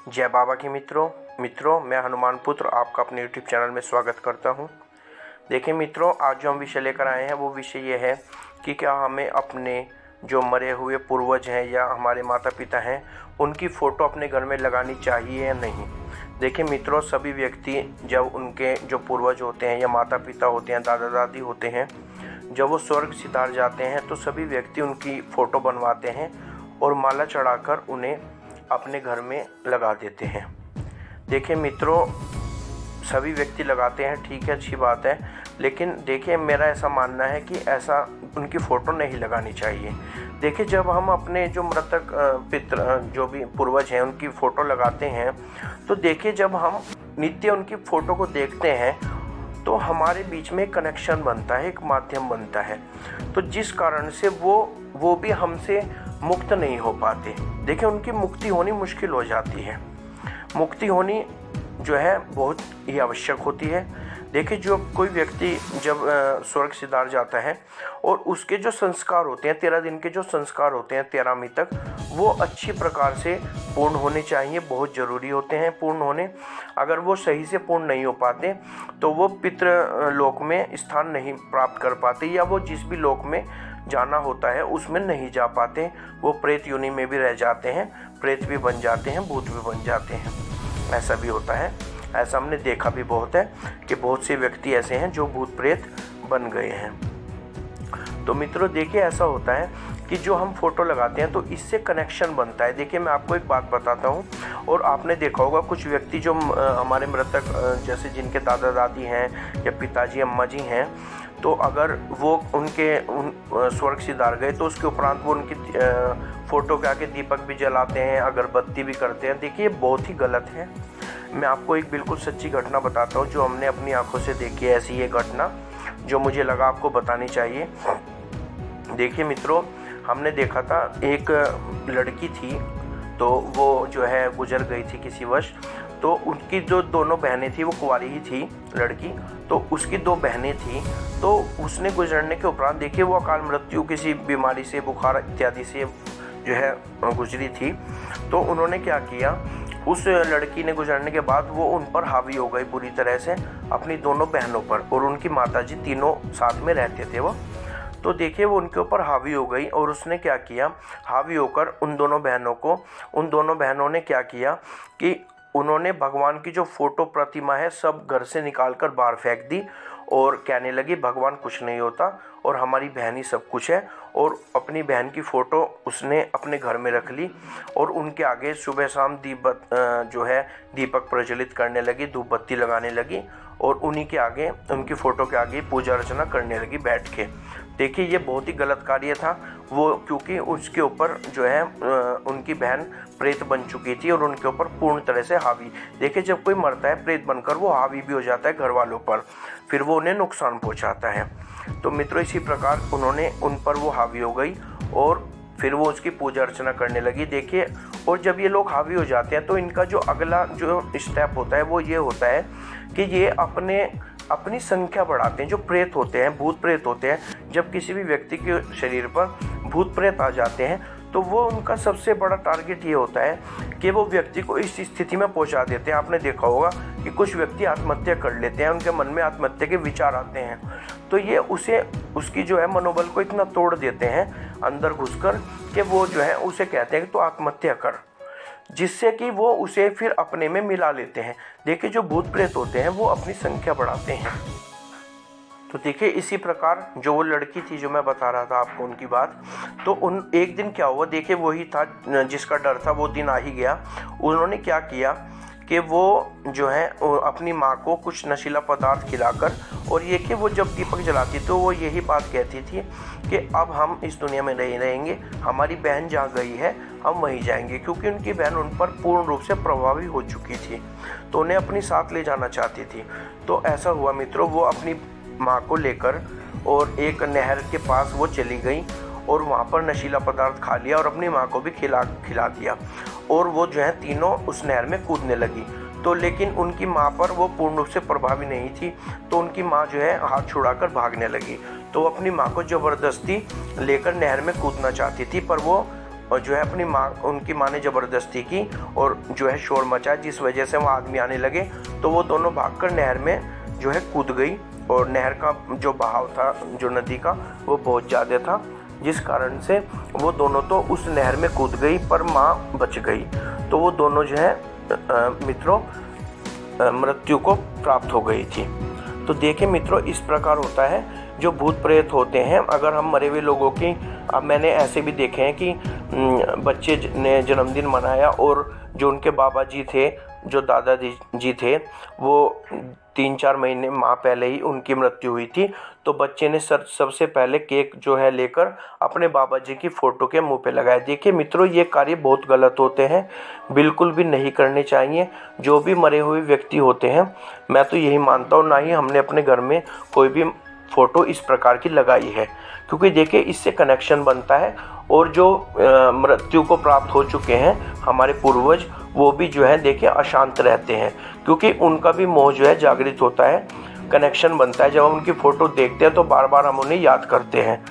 जय बाबा की मित्रों मैं हनुमान पुत्र आपका अपने यूट्यूब चैनल में स्वागत करता हूं। देखिए मित्रों, आज जो हम विषय लेकर आए हैं वो विषय ये है कि क्या हमें अपने जो मरे हुए पूर्वज हैं या हमारे माता पिता हैं उनकी फ़ोटो अपने घर में लगानी चाहिए या नहीं। देखिए मित्रों, सभी व्यक्ति जब उनके जो पूर्वज होते हैं या माता पिता होते हैं, दादा दादी होते हैं, जब वो स्वर्ग सिधार जाते हैं तो सभी व्यक्ति उनकी फ़ोटो बनवाते हैं और माला चढ़ाकर उन्हें अपने घर में लगा देते हैं। देखिए मित्रों, सभी व्यक्ति लगाते हैं, ठीक है, अच्छी बात है, लेकिन देखिए मेरा ऐसा मानना है कि ऐसा उनकी फ़ोटो नहीं लगानी चाहिए। देखिए, जब हम अपने जो मृतक पितृ जो भी पूर्वज हैं उनकी फ़ोटो लगाते हैं तो देखिए जब हम नित्य उनकी फ़ोटो को देखते हैं तो हमारे बीच में एक कनेक्शन बनता है, एक माध्यम बनता है, तो जिस कारण से वो भी हमसे मुक्त नहीं हो पाते। देखिए, उनकी मुक्ति होनी मुश्किल हो जाती है। मुक्ति होनी जो है बहुत ही आवश्यक होती है। देखिए, जो कोई व्यक्ति जब स्वर्ग सिधार जाता है और उसके जो संस्कार होते हैं, 13 दिन के जो संस्कार होते हैं 13वीं तक, वो अच्छी प्रकार से पूर्ण होने चाहिए, बहुत ज़रूरी होते हैं पूर्ण होने। अगर वो सही से पूर्ण नहीं हो पाते तो वो पितृलोक में स्थान नहीं प्राप्त कर पाते, या वो जिस भी लोक में जाना होता है उसमें नहीं जा पाते। वो प्रेत योनि में भी रह जाते हैं, प्रेत भी बन जाते हैं, भूत भी बन जाते हैं, ऐसा भी होता है। ऐसा हमने देखा भी बहुत है कि बहुत से व्यक्ति ऐसे हैं जो भूत प्रेत बन गए हैं। तो मित्रों, देखिए ऐसा होता है कि जो हम फ़ोटो लगाते हैं तो इससे कनेक्शन बनता है। देखिए, मैं आपको एक बात बताता हूँ, और आपने देखा होगा कुछ व्यक्ति जो हमारे मृतक जैसे जिनके दादा दादी हैं या पिताजी अम्मा जी हैं, तो अगर वो उनके स्वर्ग सिधार गए तो उसके उपरांत वो उनकी फ़ोटो के आगे दीपक भी जलाते हैं, अगरबत्ती भी करते हैं। देखिए, ये बहुत ही गलत है। मैं आपको एक बिल्कुल सच्ची घटना बताता हूँ जो हमने अपनी आंखों से देखी है। ऐसी ये घटना जो मुझे लगा आपको बतानी चाहिए। देखिए मित्रों, हमने देखा था एक लड़की थी, तो वो जो है गुजर गई थी किसी वश, तो उनकी जो दोनों बहनें थी, वो कुंवारी ही थी लड़की, तो उसकी 2 बहनें थी, तो उसने गुजरने के उपरांत देखिए वो अकाल मृत्यु किसी बीमारी से, बुखार इत्यादि से जो है गुजरी थी। तो उन्होंने क्या किया, उस लड़की ने गुजरने के बाद वो उन पर हावी हो गई बुरी तरह से, अपनी दोनों बहनों पर, और उनकी माताजी तीनों साथ में रहते थे वो। तो देखिए वो उनके ऊपर हावी हो गई, और उसने क्या किया, हावी होकर उन दोनों बहनों ने क्या किया कि उन्होंने भगवान की जो फ़ोटो प्रतिमा है सब घर से निकाल कर बाहर फेंक दी, और कहने लगी भगवान कुछ नहीं होता और हमारी बहन ही सब कुछ है। और अपनी बहन की फ़ोटो उसने अपने घर में रख ली और उनके आगे सुबह शाम दीपक प्रज्वलित करने लगी, धूप बत्ती लगाने लगी, और उन्हीं के आगे, उनकी फ़ोटो के आगे पूजा अर्चना करने लगी बैठ के। देखिए, ये बहुत ही गलत कार्य था वो, क्योंकि उसके ऊपर जो है उनकी बहन प्रेत बन चुकी थी और उनके ऊपर पूर्ण तरह से हावी। देखिए, जब कोई मरता है प्रेत बनकर, वो हावी भी हो जाता है घर वालों पर, फिर वो उन्हें नुकसान पहुंचाता है। तो मित्रों, इसी प्रकार उन्होंने उन पर वो हावी हो गई और फिर वो उसकी पूजा अर्चना करने लगी। देखिए, और जब ये लोग हावी हो जाते हैं तो इनका जो अगला जो स्टेप होता है वो ये होता है कि ये अपनी संख्या बढ़ाते हैं। जो प्रेत होते हैं, भूत प्रेत होते हैं, जब किसी भी व्यक्ति के शरीर पर भूत प्रेत आ जाते हैं तो वो उनका सबसे बड़ा टारगेट ये होता है कि वो व्यक्ति को इस स्थिति में पहुंचा देते हैं। आपने देखा होगा कि कुछ व्यक्ति आत्महत्या कर लेते हैं, उनके मन में आत्महत्या के विचार आते हैं, तो ये उसकी जो है मनोबल को इतना तोड़ देते हैं अंदर घुसकर कि वो जो है उसे कहते हैं कि तो आत्महत्या कर, जिससे कि वो उसे फिर अपने में मिला लेते हैं। देखिए, जो भूत प्रेत होते हैं वो अपनी संख्या बढ़ाते हैं। तो देखिए, इसी प्रकार जो वो लड़की थी जो मैं बता रहा था आपको उनकी बात, तो एक दिन क्या हुआ, देखिए वही था जिसका डर था, वो दिन आ ही गया। उन्होंने क्या किया कि वो जो है अपनी माँ को कुछ नशीला पदार्थ खिलाकर, और ये कि वो जब दीपक जलाती तो वो यही बात कहती थी कि अब हम इस दुनिया में नहीं रहेंगे, हमारी बहन जहाँ गई है हम वहीं जाएंगे, क्योंकि उनकी बहन उन पर पूर्ण रूप से प्रभावी हो चुकी थी, तो उन्हें अपनी साथ ले जाना चाहती थी। तो ऐसा हुआ मित्रों, वो अपनी माँ को लेकर और एक नहर के पास वो चली गई और वहाँ पर नशीला पदार्थ खा लिया और अपनी माँ को भी खिला दिया, और वो जो है तीनों उस नहर में कूदने लगी। तो लेकिन उनकी माँ पर वो पूर्ण रूप से प्रभावी नहीं थी, तो उनकी माँ जो है हाथ छुड़ाकर भागने लगी। तो वो अपनी माँ को ज़बरदस्ती लेकर नहर में कूदना चाहती थी, पर वो और जो है अपनी माँ, उनकी माँ ने ज़बरदस्ती की और जो है शोर मचा, जिस वजह से वहाँ आदमी आने लगे। तो वो दोनों भागकर नहर में जो है कूद गई और नहर का जो बहाव था, जो नदी का, वो बहुत ज़्यादा था, जिस कारण से वो दोनों तो उस नहर में कूद गई पर माँ बच गई। तो वो दोनों जो है मित्रों मृत्यु को प्राप्त हो गई थी। तो देखें मित्रों, इस प्रकार होता है जो भूत प्रेत होते हैं। अगर हम मरे हुए लोगों की, अब मैंने ऐसे भी देखे हैं कि बच्चे ने जन्मदिन मनाया और जो उनके बाबा जी थे, जो दादा जी थे, वो 3-4 महीने माह पहले ही उनकी मृत्यु हुई थी। तो बच्चे ने सबसे पहले केक जो है लेकर अपने बाबा जी की फ़ोटो के मुंह पे लगाया। देखिए मित्रों, ये कार्य बहुत गलत होते हैं, बिल्कुल भी नहीं करने चाहिए। जो भी मरे हुए व्यक्ति होते हैं, मैं तो यही मानता हूँ, ना ही हमने अपने घर में कोई भी फ़ोटो इस प्रकार की लगाई है, क्योंकि देखिए इससे कनेक्शन बनता है। और जो मृत्यु को प्राप्त हो चुके हैं हमारे पूर्वज, वो भी जो है देखिए अशांत रहते हैं, क्योंकि उनका भी मोह जो है जागृत होता है, कनेक्शन बनता है। जब हम उनकी फ़ोटो देखते हैं तो बार बार हम उन्हें याद करते हैं।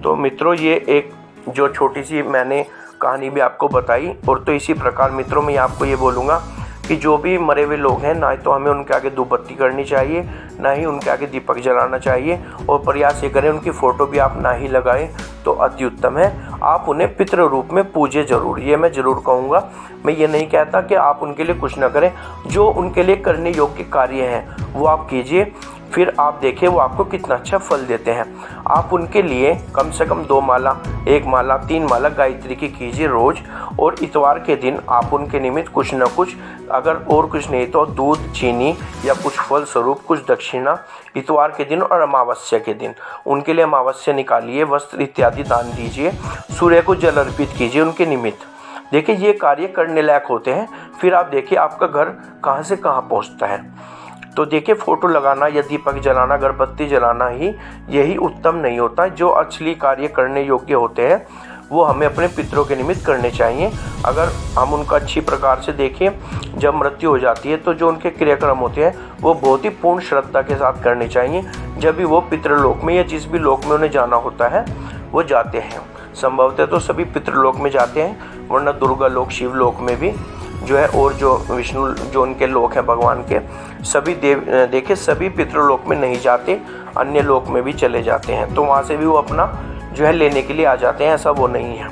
तो मित्रों, ये एक जो छोटी सी मैंने कहानी भी आपको बताई। और तो इसी प्रकार मित्रों, मैं आपको ये बोलूँगा कि जो भी मरे हुए लोग हैं, ना तो हमें उनके आगे धूप बत्ती करनी चाहिए, ना ही उनके आगे दीपक जलाना चाहिए। और प्रयास ये करें उनकी फ़ोटो भी आप ना ही लगाएं तो अति उत्तम है। आप उन्हें पितृ रूप में पूजे जरूर, ये मैं ज़रूर कहूँगा। मैं ये नहीं कहता कि आप उनके लिए कुछ ना करें, जो उनके लिए करने योग्य कार्य हैं वो आप कीजिए, फिर आप देखिए वो आपको कितना अच्छा फल देते हैं। आप उनके लिए कम से कम 2 माला, 1 माला, 3 माला गायत्री की कीजिए रोज़। और इतवार के दिन आप उनके निमित्त कुछ न कुछ, अगर और कुछ नहीं तो दूध, चीनी या कुछ फल स्वरूप कुछ दक्षिणा इतवार के दिन और अमावस्या के दिन उनके लिए अमावस्या निकालिए, वस्त्र इत्यादि दान दीजिए, सूर्य को जल अर्पित कीजिए उनके निमित्त। देखिए ये कार्य करने लायक होते हैं। फिर आप देखिए आपका घर कहाँ से कहाँ पहुँचता है। तो देखिए फ़ोटो लगाना या दीपक जलाना, अगरबत्ती जलाना ही यही उत्तम नहीं होता। जो असली कार्य करने योग्य होते हैं वो हमें अपने पितरों के निमित्त करने चाहिए। अगर हम उनका अच्छी प्रकार से देखें, जब मृत्यु हो जाती है तो जो उनके क्रियाक्रम होते हैं वो बहुत ही पूर्ण श्रद्धा के साथ करने चाहिए। जब भी वो पितृलोक में या जिस भी लोक में उन्हें जाना होता है वो जाते हैं। संभवतः तो सभी पितृलोक में जाते हैं, वरना दुर्गा लोक, शिव लोक में भी जो है, और जो विष्णु जो उनके लोक हैं भगवान के, सभी देव देखिए सभी पितृलोक में नहीं जाते, अन्य लोक में भी चले जाते हैं। तो वहाँ से भी वो अपना जो है लेने के लिए आ जाते हैं, ऐसा वो नहीं है।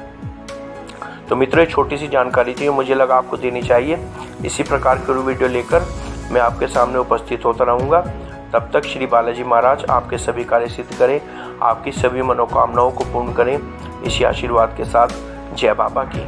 तो मित्रों, एक छोटी सी जानकारी थी, मुझे लगा आपको देनी चाहिए। इसी प्रकार की वीडियो लेकर मैं आपके सामने उपस्थित होता रहूँगा। तब तक श्री बालाजी महाराज आपके सभी कार्य सिद्ध करें, आपकी सभी मनोकामनाओं को पूर्ण करें। इसी आशीर्वाद के साथ जय बाबा की।